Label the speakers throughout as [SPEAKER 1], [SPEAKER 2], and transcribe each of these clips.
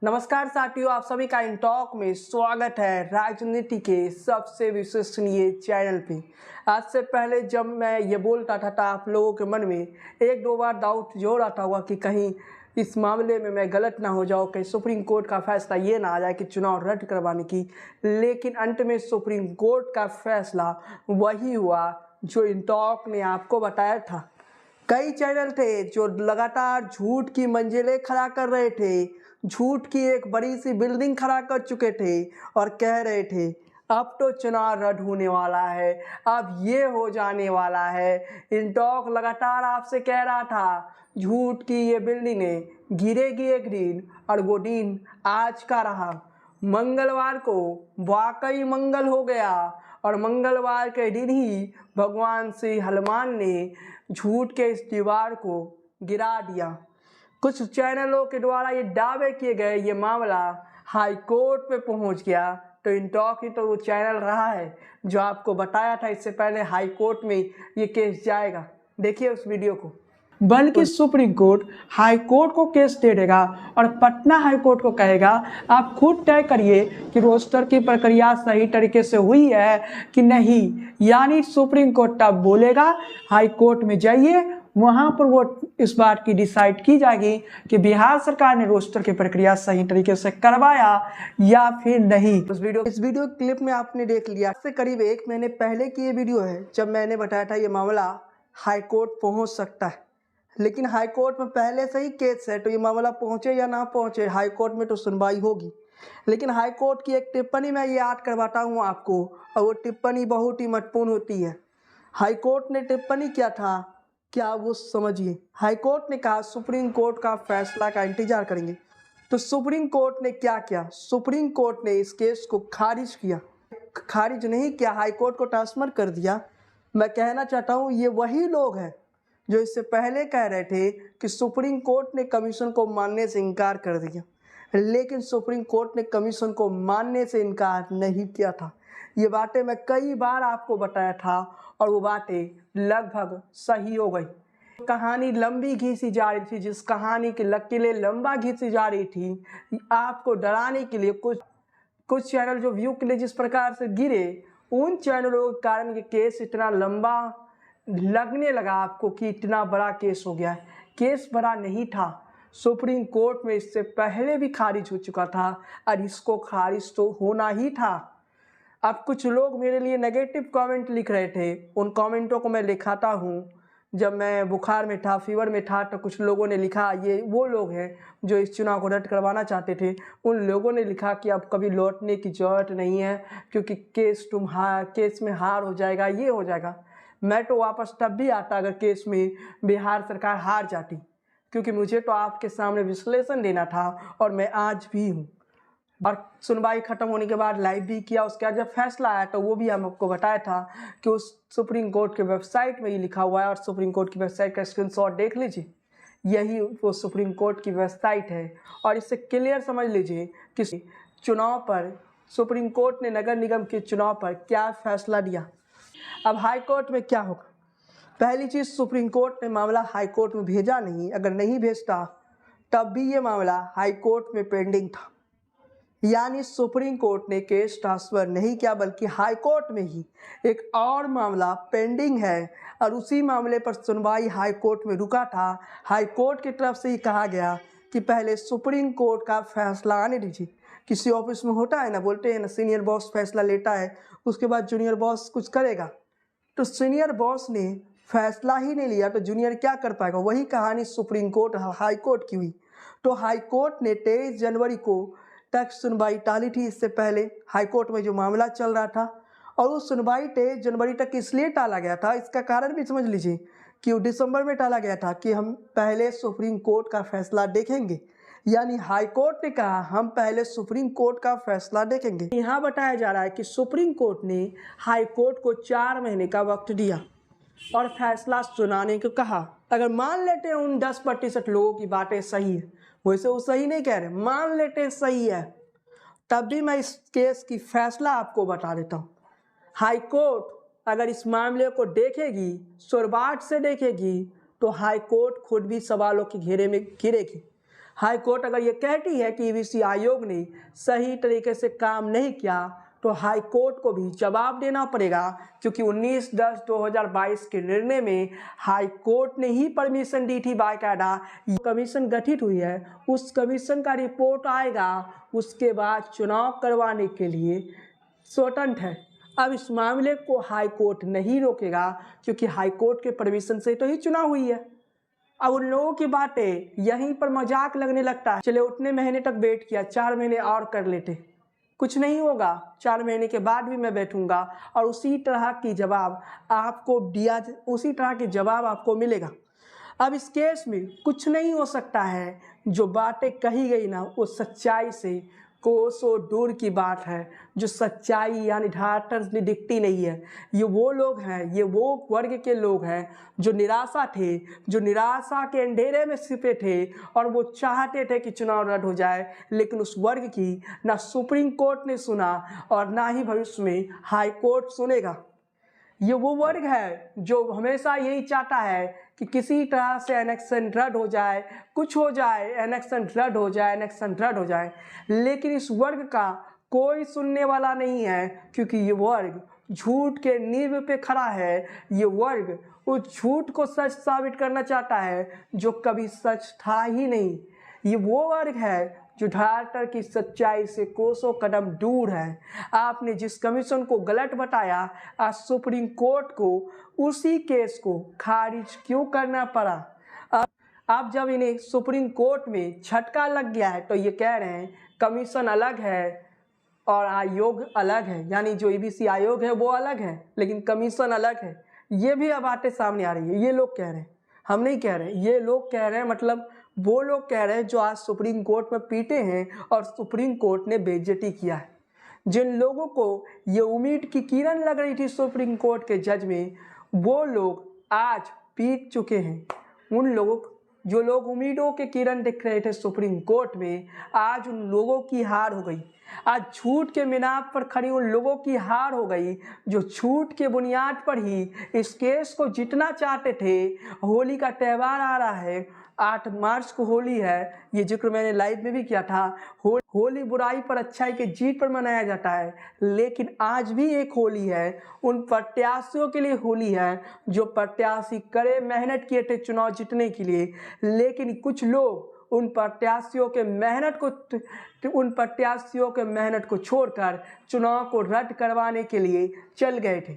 [SPEAKER 1] नमस्कार साथियों, आप सभी का इन टॉक में स्वागत है राजनीति के सबसे विश्वसनीय चैनल पे। आज से पहले जब मैं ये बोलता था आप लोगों के मन में एक दो बार डाउट जो आता हुआ कि कहीं इस मामले में मैं गलत ना हो जाऊँ, कहीं सुप्रीम कोर्ट का फैसला ये ना आ जाए कि चुनाव रद्द करवाने की। लेकिन अंत में सुप्रीम कोर्ट का फैसला वही हुआ जो इन टॉक ने आपको बताया था। कई चैनल थे जो लगातार झूठ की मंजिलें खड़ा कर रहे थे, झूठ की एक बड़ी सी बिल्डिंग खड़ा कर चुके थे और कह रहे थे अब तो चुनाव रद्द होने वाला है, अब ये हो जाने वाला है। इंटॉक लगातार आपसे कह रहा था झूठ की ये बिल्डिंगें गिरेगी एक दिन, और वो दिन आज का रहा। मंगलवार को वाकई मंगल हो गया और मंगलवार के दिन ही भगवान श्री हनुमान ने झूठ के इस दीवार को गिरा दिया। कुछ चैनलों के द्वारा ये दावे किए गए ये मामला हाई कोर्ट पे पहुंच गया, तो इंटॉक ही तो वो चैनल रहा है जो आपको बताया था इससे पहले हाई कोर्ट में ये केस जाएगा। देखिए उस वीडियो को। बल्कि सुप्रीम कोर्ट हाई कोर्ट को केस दे देगा और पटना हाई कोर्ट को कहेगा आप खुद तय करिए कि रोस्टर की प्रक्रिया सही तरीके से हुई है कि नहीं। यानी सुप्रीम कोर्ट तब बोलेगा, हाई कोर्ट में जाइए, वहां पर वो इस बात की डिसाइड की जाएगी कि बिहार सरकार ने रोस्टर की प्रक्रिया सही तरीके से करवाया या फिर नहीं। इस वीडियो क्लिप में आपने देख लिया से करीब एक महीने पहले की ये वीडियो है जब मैंने बताया था ये मामला हाई कोर्ट पहुंच सकता है। लेकिन हाई कोर्ट में पहले से ही केस है, तो ये मामला पहुंचे या ना पहुंचे, हाई कोर्ट में तो सुनवाई होगी। लेकिन हाई कोर्ट की एक टिप्पणी मैं याद करवाता हूं आपको, और वो टिप्पणी बहुत ही महत्वपूर्ण होती है। हाई कोर्ट ने टिप्पणी क्या था, क्या वो समझिए। हाई कोर्ट ने कहा सुप्रीम कोर्ट का फैसला का इंतजार करेंगे। तो सुप्रीम कोर्ट ने क्या किया, सुप्रीम कोर्ट ने इस केस को खारिज किया। खारिज नहीं किया, हाई कोर्ट को ट्रांसफर कर दिया। मैं कहना चाहता हूँ ये वही लोग हैं जो इससे पहले कह रहे थे कि सुप्रीम कोर्ट ने कमीशन को मानने से इनकार कर दिया, लेकिन सुप्रीम कोर्ट ने कमीशन को मानने से इनकार नहीं किया था। ये बातें मैं कई बार आपको बताया था और वो बातें लगभग सही हो गई। कहानी लंबी खींची जा रही थी, जिस कहानी की लकीरें लंबा खींची जा रही थी, आपको डराने के लिए कुछ चैनल जो व्यू के लिए जिस प्रकार से गिरे, उन चैनलों के कारण ये केस इतना लंबा लगने लगा आपको कि इतना बड़ा केस हो गया है। केस बड़ा नहीं था, सुप्रीम कोर्ट में इससे पहले भी खारिज हो चुका था और इसको खारिज तो होना ही था। अब कुछ लोग मेरे लिए नेगेटिव कमेंट लिख रहे थे, उन कमेंटों को मैं लिखाता हूँ। जब मैं बुखार में था, फीवर में था, तो कुछ लोगों ने लिखा, ये वो लोग हैं जो इस चुनाव को रद्द करवाना चाहते थे। उन लोगों ने लिखा कि अब कभी लौटने की जरूरत नहीं है क्योंकि केस में हार हो जाएगा, ये हो जाएगा। मैं तो वापस तब भी आता अगर केस में बिहार सरकार हार जाती, क्योंकि मुझे तो आपके सामने विश्लेषण देना था और मैं आज भी हूँ। और सुनवाई खत्म होने के बाद लाइव भी किया। उसके बाद जब फैसला आया तो वो भी हम आपको बताया था कि उस सुप्रीम कोर्ट के वेबसाइट में ये लिखा हुआ है, और सुप्रीम कोर्ट की वेबसाइट का स्क्रीनशॉट देख लीजिए। यही वो सुप्रीम कोर्ट की वेबसाइट है और इससे क्लियर समझ लीजिए कि चुनाव पर सुप्रीम कोर्ट ने नगर निगम के चुनाव पर क्या फैसला दिया। अब हाई कोर्ट में क्या होगा। पहली चीज़, सुप्रीम कोर्ट ने मामला हाई कोर्ट में भेजा नहीं। अगर नहीं भेजता तब भी ये मामला हाई कोर्ट में पेंडिंग था, यानी सुप्रीम कोर्ट ने केस ट्रांसफर नहीं किया, बल्कि हाई कोर्ट में ही एक और मामला पेंडिंग है और उसी मामले पर सुनवाई हाई कोर्ट में रुका था। हाई कोर्ट की तरफ से ही कहा गया कि पहले सुप्रीम कोर्ट का फैसला आने दीजिए। किसी ऑफिस में होता है ना, बोलते हैं ना, सीनियर बॉस फैसला लेता है, उसके बाद जूनियर बॉस कुछ करेगा। तो सीनियर बॉस ने फैसला ही नहीं लिया तो जूनियर क्या कर पाएगा। वही कहानी सुप्रीम कोर्ट हाई कोर्ट की हुई। तो हाई कोर्ट ने 23 जनवरी को तक सुनवाई टाली थी। इससे पहले हाई कोर्ट में जो मामला चल रहा था, और वो सुनवाई 23 जनवरी तक इसलिए टाला गया था, इसका कारण भी समझ लीजिए कि वो दिसंबर में टाला गया था कि हम पहले सुप्रीम कोर्ट का फैसला देखेंगे। यानी हाई कोर्ट ने कहा हम पहले सुप्रीम कोर्ट का फैसला देखेंगे। यहाँ बताया जा रहा है कि सुप्रीम कोर्ट ने हाई कोर्ट को 4 महीने का वक्त दिया और फैसला सुनाने को कहा। अगर मान लेते हैं उन 10% लोगों की बातें सही है, वैसे वो सही नहीं कह रहे, मान लेते हैं सही है, तब भी मैं इस केस की फैसला आपको बता देता हूँ। हाई कोर्ट अगर इस मामले को देखेगी, शुरुआत से देखेगी, तो हाई कोर्ट खुद भी सवालों के घेरे में घिरेगी। हाई कोर्ट अगर ये कहती है कि ईवीसी आयोग ने सही तरीके से काम नहीं किया तो हाई कोर्ट को भी जवाब देना पड़ेगा, क्योंकि 19/10/2022 के निर्णय में हाई कोर्ट ने ही परमिशन दी थी बाकायदा। कमीशन गठित हुई है, उस कमीशन का रिपोर्ट आएगा, उसके बाद चुनाव करवाने के लिए स्वतंत्र है। अब इस मामले को हाई कोर्ट नहीं रोकेगा, क्योंकि हाई कोर्ट के परमिशन से तो ही चुनाव हुई है। अब उन लोगों की बातें यहीं पर मजाक लगने लगता है। चले उतने महीने तक वेट किया, 4 महीने और कर लेते, कुछ नहीं होगा, 4 महीने के बाद भी मैं बैठूंगा और उसी तरह की जवाब आपको दिया, उसी तरह के जवाब आपको मिलेगा। अब इस केस में कुछ नहीं हो सकता है, जो बातें कही गई ना वो सच्चाई से कोसों दूर की बात है। जो सच्चाई यानी ढाठस में दिखती नहीं है, ये वो लोग हैं, ये वो वर्ग के लोग हैं जो निराशा थे, जो निराशा के अंधेरे में छिपे थे और वो चाहते थे कि चुनाव रद्द हो जाए, लेकिन उस वर्ग की ना सुप्रीम कोर्ट ने सुना और ना ही भविष्य में हाई कोर्ट सुनेगा। ये वो वर्ग है जो हमेशा यही चाहता है कि किसी तरह से एनेक्शन रद्द हो जाए, कुछ हो जाए, एनेक्शन रद्द हो जाए, एनेक्शन रद्द हो जाए। लेकिन इस वर्ग का कोई सुनने वाला नहीं है, क्योंकि ये वर्ग झूठ के नींव पे खड़ा है। ये वर्ग उस झूठ को सच साबित करना चाहता है जो कभी सच था ही नहीं। ये वो वर्ग है जो ढाटर की सच्चाई से कोसों कदम दूर है। आपने जिस कमीशन को गलत बताया, आज सुप्रीम कोर्ट को उसी केस को खारिज क्यों करना पड़ा? अब जब इन्हें सुप्रीम कोर्ट में झटका लग गया है तो ये कह रहे हैं कमीशन अलग है और आयोग अलग है, यानी जो ईवीसी आयोग है वो अलग है लेकिन कमीशन अलग है। ये भी अब बातें सामने आ रही है। ये लोग कह रहे हैं, हम नहीं कह रहे, ये लोग कह रहे हैं, मतलब वो लोग कह रहे हैं जो आज सुप्रीम कोर्ट में पीटे हैं और सुप्रीम कोर्ट ने बेइज्जती किया है। जिन लोगों को ये उम्मीद की किरण लग रही थी सुप्रीम कोर्ट के जज में, वो लोग आज पीट चुके हैं। उन लोगों, जो लोग उम्मीदों के किरण दिख रहे थे सुप्रीम कोर्ट में, आज उन लोगों की हार हो गई। आज झूठ के मीनार पर खड़ी उन लोगों की हार हो गई जो झूठ के बुनियाद पर ही इस केस को जीतना चाहते थे। होली का त्यौहार आ रहा है, 8 मार्च को होली है, ये जिक्र मैंने लाइव में भी किया था। होली बुराई पर अच्छाई के जीत पर मनाया जाता है, लेकिन आज भी एक होली है, उन प्रत्याशियों के लिए होली है जो प्रत्याशी करे मेहनत किए थे चुनाव जीतने के लिए, लेकिन कुछ लोग उन प्रत्याशियों के मेहनत को छोड़कर चुनाव को रद्द करवाने के लिए चल गए थे।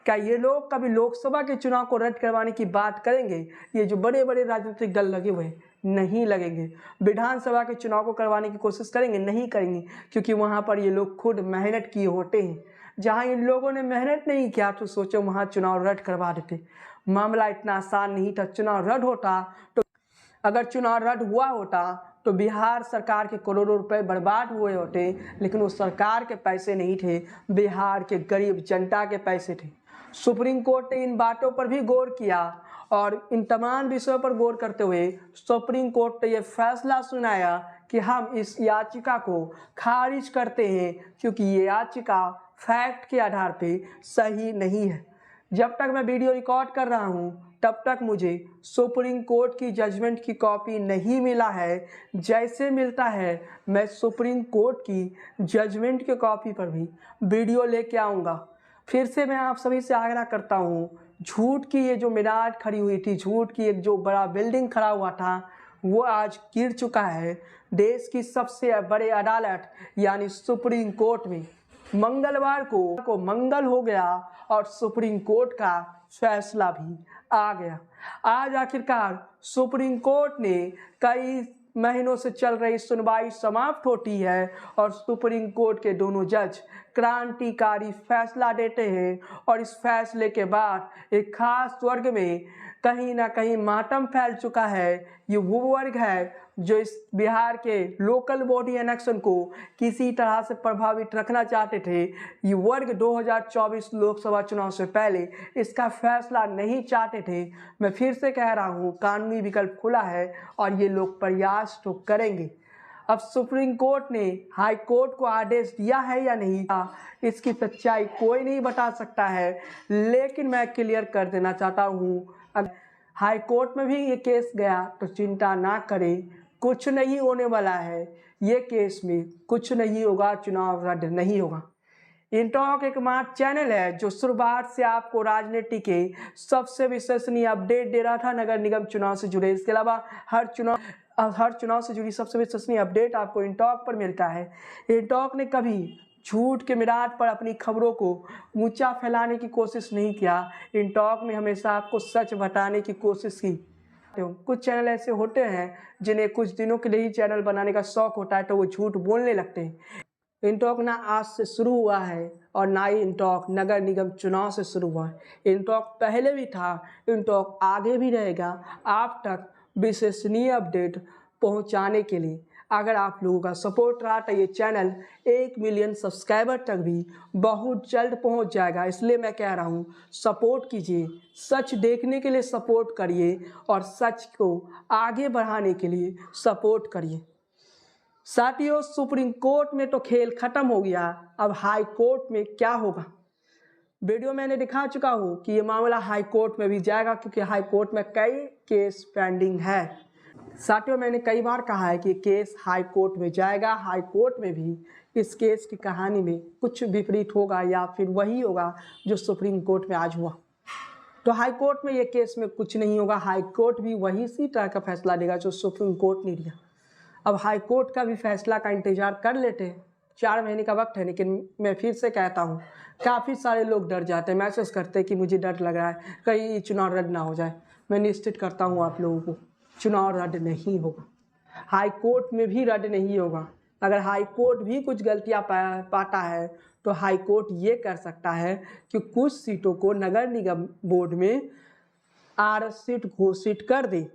[SPEAKER 1] क्या ये लोग कभी लोकसभा के चुनाव को रद्द करवाने की बात करेंगे? ये जो बड़े बड़े राजनीतिक दल लगे हुए हैं, नहीं लगेंगे। विधानसभा के चुनाव को करवाने की कोशिश करेंगे? नहीं करेंगे, क्योंकि वहाँ पर ये लोग खुद मेहनत किए होते हैं। जहाँ इन लोगों ने मेहनत नहीं किया तो सोचो वहाँ चुनाव रद्द करवा देते। मामला इतना आसान नहीं था। चुनाव रद्द होता तो, अगर चुनाव रद्द हुआ होता तो बिहार सरकार के करोड़ों रुपए बर्बाद हुए होते, लेकिन वो सरकार के पैसे नहीं थे, बिहार के गरीब जनता के पैसे थे। सुप्रीम कोर्ट ने इन बातों पर भी गौर किया और इन तमाम विषयों पर गौर करते हुए सुप्रीम कोर्ट ने यह फैसला सुनाया कि हम इस याचिका को खारिज करते हैं, क्योंकि ये याचिका फैक्ट के आधार पे सही नहीं है। जब तक मैं वीडियो रिकॉर्ड कर रहा हूँ तब तक मुझे सुप्रीम कोर्ट की जजमेंट की कॉपी नहीं मिला है। जैसे मिलता है मैं सुप्रीम कोर्ट की जजमेंट की कॉपी पर भी वीडियो लेके आऊँगा। फिर से मैं आप सभी से आग्रह करता हूँ, झूठ की ये जो मीनार खड़ी हुई थी, झूठ की एक जो बड़ा बिल्डिंग खड़ा हुआ था, वो आज गिर चुका है। देश की सबसे बड़े अदालत यानी सुप्रीम कोर्ट में मंगलवार को मंगल हो गया और सुप्रीम कोर्ट का फैसला भी आ गया। आज आखिरकार सुप्रीम कोर्ट ने कई महीनों से चल रही सुनवाई समाप्त होती है और सुप्रीम कोर्ट के दोनों जज क्रांतिकारी फैसला देते हैं और इस फैसले के बाद एक खास वर्ग में कहीं ना कहीं मातम फैल चुका है। ये वो वर्ग है जो इस बिहार के लोकल बॉडी इलेक्शन को किसी तरह से प्रभावित रखना चाहते थे। ये वर्ग 2024 लोकसभा चुनाव से पहले इसका फैसला नहीं चाहते थे। मैं फिर से कह रहा हूँ, कानूनी विकल्प खुला है और ये लोग प्रयास तो करेंगे। अब सुप्रीम कोर्ट ने हाई कोर्ट को आदेश दिया है या नहीं, इसकी सच्चाई कोई नहीं बता सकता है, लेकिन मैं क्लियर कर देना चाहता हूँ, अगर हाई कोर्ट में भी ये केस गया तो चिंता ना करें, कुछ नहीं होने वाला है, ये केस में कुछ नहीं होगा, चुनाव रद्द नहीं होगा। इंटॉक एकमात्र चैनल है जो शुरुआत से आपको राजनीति के सबसे विश्वसनीय अपडेट दे रहा था नगर निगम चुनाव से जुड़े। इसके अलावा हर चुनाव से जुड़ी सबसे विश्वसनीय अपडेट आपको इंटॉक पर मिलता है। इंटॉक ने कभी झूठ के मिराज पर अपनी खबरों को ऊंचा फैलाने की कोशिश नहीं किया। इंटॉक ने हमेशा आपको सच बताने की कोशिश की। कुछ चैनल ऐसे होते हैं जिन्हें कुछ दिनों के लिए ही चैनल बनाने का शौक होता है तो वो झूठ बोलने लगते हैं। इंटॉक ना आज से शुरू हुआ है और ना ही इंटॉक नगर निगम चुनाव से शुरू हुआ है। इंटॉक पहले भी था, इंटॉक आगे भी रहेगा आप तक विश्वसनीय अपडेट पहुंचाने के लिए। अगर आप लोगों का सपोर्ट रहा तो ये चैनल 1 मिलियन सब्सक्राइबर तक भी बहुत जल्द पहुंच जाएगा। इसलिए मैं कह रहा हूं, सपोर्ट कीजिए, सच देखने के लिए सपोर्ट करिए और सच को आगे बढ़ाने के लिए सपोर्ट करिए। साथियों, सुप्रीम कोर्ट में तो खेल खत्म हो गया, अब हाई कोर्ट में क्या होगा? वीडियो मैंने दिखा चुका हूं कि ये मामला हाई कोर्ट में भी जाएगा क्योंकि हाई कोर्ट में कई केस पेंडिंग है। साथियों, मैंने कई बार कहा है कि केस हाई कोर्ट में जाएगा। हाई कोर्ट में भी इस केस की कहानी में कुछ विपरीत होगा या फिर वही होगा जो सुप्रीम कोर्ट में आज हुआ। तो हाई कोर्ट में ये केस में कुछ नहीं होगा। हाई कोर्ट भी वही सी तरह का फैसला देगा जो सुप्रीम कोर्ट ने दिया। अब हाई कोर्ट का भी फैसला का इंतजार कर लेते हैं। 4 महीने का वक्त है, लेकिन मैं फिर से कहता हूँ, काफ़ी सारे लोग डर जाते हैं, मैसेज करते हैं कि मुझे डर लग रहा है कहीं चुनाव रद्द ना हो जाए। मैं निश्चित करता हूँ आप लोगों को, चुनाव रद्द नहीं होगा। हाई कोर्ट में भी रद्द नहीं होगा। अगर हाई कोर्ट भी कुछ गलतियाँ पाता है तो हाई कोर्ट ये कर सकता है कि कुछ सीटों को नगर निगम बोर्ड में आरक्षित घोषित कर दे।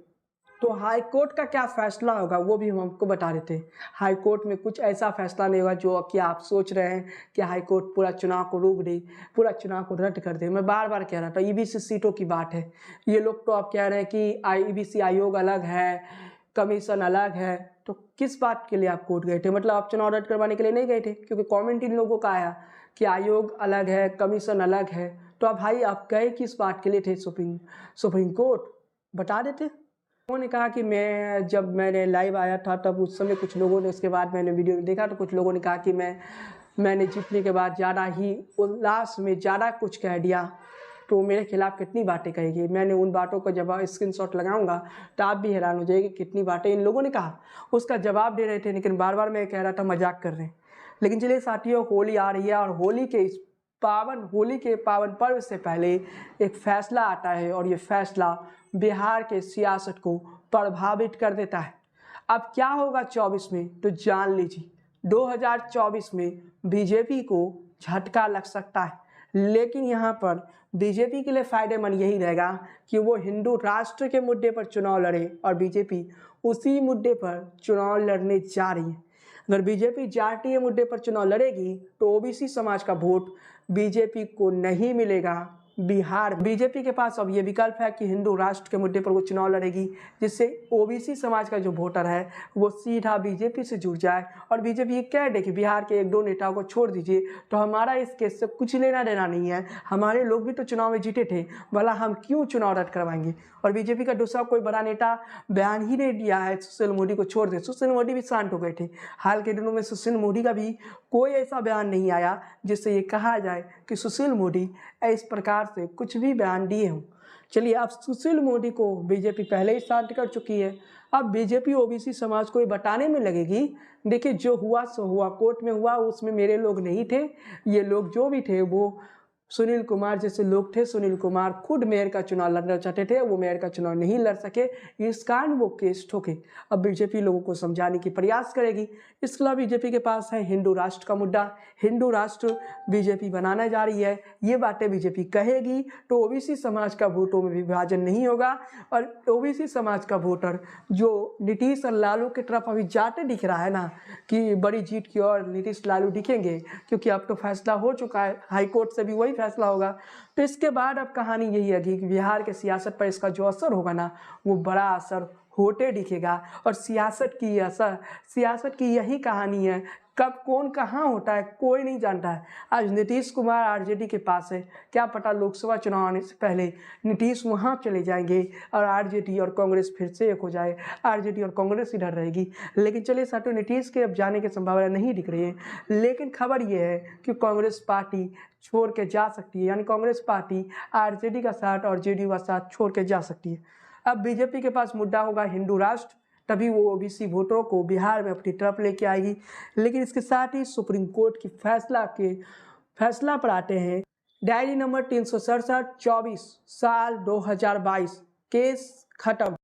[SPEAKER 1] तो हाई कोर्ट का क्या फैसला होगा वो भी हम आपको बता देते हैं। हाई कोर्ट में कुछ ऐसा फैसला नहीं होगा जो कि आप सोच रहे हैं कि हाई कोर्ट पूरा चुनाव को रोक दे, पूरा चुनाव को रद्द कर दे। मैं बार बार कह रहा था, ईबीसी सीटों की बात है। ये लोग तो आप कह रहे हैं कि ईबीसी आयोग अलग है, कमीशन अलग है, तो किस बात के लिए आप कोर्ट गए थे? मतलब आप चुनाव रद्द करवाने के लिए नहीं गए थे, क्योंकि कॉमेंट इन लोगों का आया कि आयोग अलग है, कमीशन अलग है। तो अब भाई आप गए किस बात के लिए थे सुप्रीम कोर्ट? बता देते। उन्होंने कहा कि जब मैंने लाइव आया था तब उस समय कुछ लोगों ने, उसके बाद मैंने वीडियो देखा तो कुछ लोगों ने कहा कि मैंने जीतने के बाद ज़्यादा ही उल्लास में ज़्यादा कुछ कह दिया, तो मेरे खिलाफ कितनी बातें कहेगी। मैंने उन बातों का जब स्क्रीनशॉट लगाऊंगा तो आप भी हैरान हो जाएगी कितनी बातें इन लोगों ने कहा। उसका जवाब दे रहे थे, लेकिन बार बार मैं कह रहा था मजाक कर रहे हैं। लेकिन चलिए साथियों, होली आ रही है और होली के पावन पर्व से पहले एक फैसला आता है और ये फैसला बिहार के सियासत को प्रभावित कर देता है। अब क्या होगा 24 में तो जान लीजिए। 2024 में बीजेपी को झटका लग सकता है, लेकिन यहाँ पर बीजेपी के लिए फायदेमंद यही रहेगा कि वो हिंदू राष्ट्र के मुद्दे पर चुनाव लड़े और बीजेपी उसी मुद्दे पर चुनाव लड़ने जा रही है। अगर बीजेपी जातीय मुद्दे पर चुनाव लड़ेगी तो ओबीसी समाज का वोट बीजेपी को नहीं मिलेगा। बिहार बीजेपी के पास अब ये विकल्प है कि हिंदू राष्ट्र के मुद्दे पर वो चुनाव लड़ेगी, जिससे ओबीसी समाज का जो वोटर है वो सीधा बीजेपी से जुड़ जाए और बीजेपी ये कह दे कि बिहार के 1-2 नेताओं को छोड़ दीजिए, तो हमारा इस केस से कुछ लेना देना नहीं है, हमारे लोग भी तो चुनाव में जीते थे, भला हम क्यों चुनाव रद्द करवाएंगे। और बीजेपी का दूसरा कोई बड़ा नेता बयान ही नहीं दिया है सुशील मोदी को छोड़ दे। सुशील मोदी भी शांत हो गए थे। हाल के दिनों में सुशील मोदी का भी कोई ऐसा बयान नहीं आया जिससे ये कहा जाए कि सुशील मोदी इस प्रकार से कुछ भी बयान दिए हों। चलिए, अब सुशील मोदी को बीजेपी पहले ही शांत कर चुकी है। अब बीजेपी ओबीसी समाज को ये बताने में लगेगी, देखिए जो हुआ सो हुआ, कोर्ट में हुआ, उसमें मेरे लोग नहीं थे, ये लोग जो भी थे वो सुनील कुमार जैसे लोग थे। सुनील कुमार खुद मेयर का चुनाव लड़ना चाहते थे, वो मेयर का चुनाव नहीं लड़ सके, इस कारण वो केस ठोके। अब बीजेपी लोगों को समझाने की प्रयास करेगी। इसके अलावा बीजेपी के पास है हिंदू राष्ट्र का मुद्दा। हिंदू राष्ट्र बीजेपी बनाने जा रही है, ये बातें बीजेपी कहेगी तो ओबीसी समाज का वोटों में विभाजन नहीं होगा और ओबीसी समाज का वोटर जो नीतीश और लालू की तरफ अभी जाते दिख रहा है ना, कि बड़ी जीत की ओर नीतीश लालू दिखेंगे, क्योंकि अब तो फैसला हो चुका है, हाईकोर्ट से भी वही फैसला होगा। तो इसके बाद अब कहानी यही है कि बिहार के सियासत पर इसका जो असर होगा ना, वो बड़ा असर होते दिखेगा। और सियासत की यही कहानी है, कब कौन कहाँ होता है कोई नहीं जानता है। आज नीतीश कुमार आरजेडी के पास है, क्या पता लोकसभा चुनाव आने से पहले नीतीश वहाँ चले जाएंगे और आरजेडी और कांग्रेस फिर से एक हो जाए, आरजेडी और कांग्रेस इधर रहेगी। लेकिन चलिए साथियों, नीतीश के अब जाने की संभावना नहीं दिख रही है, लेकिन खबर ये है कि कांग्रेस पार्टी छोड़ के जा सकती है, यानी कांग्रेस पार्टी आरजेडी का साथ और जेडीयू का साथ छोड़ के जा सकती है। अब बीजेपी के पास मुद्दा होगा हिंदू राष्ट्र, तभी वो ओबीसी वोटरों को बिहार में अपनी तरफ लेके आएगी। लेकिन इसके साथ ही सुप्रीम कोर्ट की फैसला पर आते हैं। डायरी नंबर 367/24 साल 2022 केस खत्म।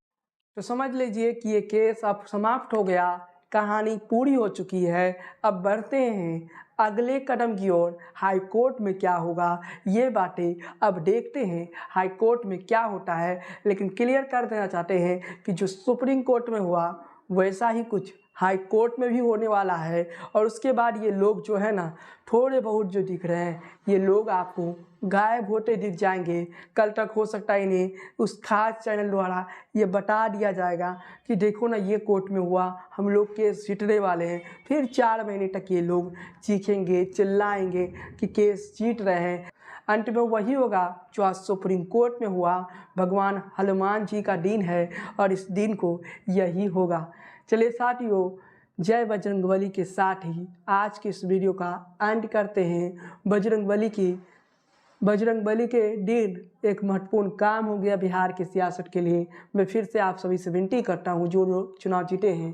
[SPEAKER 1] तो समझ लीजिए कि ये केस अब समाप्त हो गया, कहानी पूरी हो चुकी है। अब बढ़ते हैं अगले कदम की ओर। हाई कोर्ट में क्या होगा ये बातें अब देखते हैं, हाई कोर्ट में क्या होता है। लेकिन क्लियर कर देना चाहते हैं कि जो सुप्रीम कोर्ट में हुआ वैसा ही कुछ हाई कोर्ट में भी होने वाला है। और उसके बाद ये लोग जो है ना, थोड़े बहुत जो दिख रहे हैं, ये लोग आपको गायब होते दिख जाएंगे। कल तक हो सकता है इन्हें उस खास चैनल द्वारा ये बता दिया जाएगा कि देखो ना ये कोर्ट में हुआ, हम लोग केस जीतने वाले हैं। फिर 4 महीने तक ये लोग चीखेंगे चिल्लाएंगे कि केस जीत रहे हैं। अंत में वही होगा जो आज सुप्रीम कोर्ट में हुआ। भगवान हनुमान जी का दिन है और इस दिन को यही होगा। चलिए साथियों, जय बजरंगबली के साथ ही आज की इस वीडियो का एंड करते हैं। बजरंगबली के दिन एक महत्वपूर्ण काम हो गया बिहार की सियासत के लिए। मैं फिर से आप सभी से विनती करता हूं, जो लोग चुनाव जीते हैं,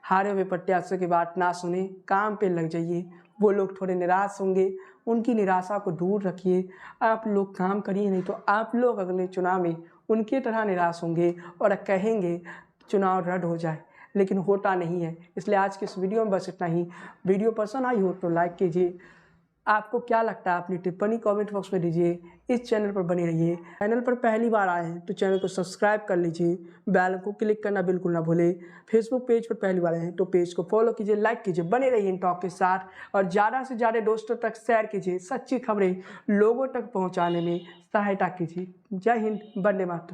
[SPEAKER 1] हारे हुए प्रत्याशियों की बात ना सुने, काम पे लग जाइए। वो लोग थोड़े निराश होंगे, उनकी निराशा को दूर रखिए। आप लोग काम करिए, नहीं तो आप लोग अगले चुनाव में उनकी तरह निराश होंगे और कहेंगे चुनाव रद्द हो जाए, लेकिन होता नहीं है। इसलिए आज के इस वीडियो में बस इतना ही। वीडियो पसंद आई हो तो लाइक कीजिए। आपको क्या लगता है अपनी टिप्पणी कमेंट बॉक्स में दीजिए। इस चैनल पर बने रहिए। चैनल पर पहली बार आए हैं तो चैनल को सब्सक्राइब कर लीजिए, बेल को क्लिक करना बिल्कुल ना भूलें। फेसबुक पेज पर पहली बार आए हैं तो पेज को फॉलो कीजिए, लाइक कीजिए, बने रहिए इन टॉक के साथ और ज़्यादा से ज़्यादा दोस्तों तक शेयर कीजिए। सच्ची खबरें लोगों तक पहुँचाने में सहायता कीजिए। जय हिंद, वंदे मातरम।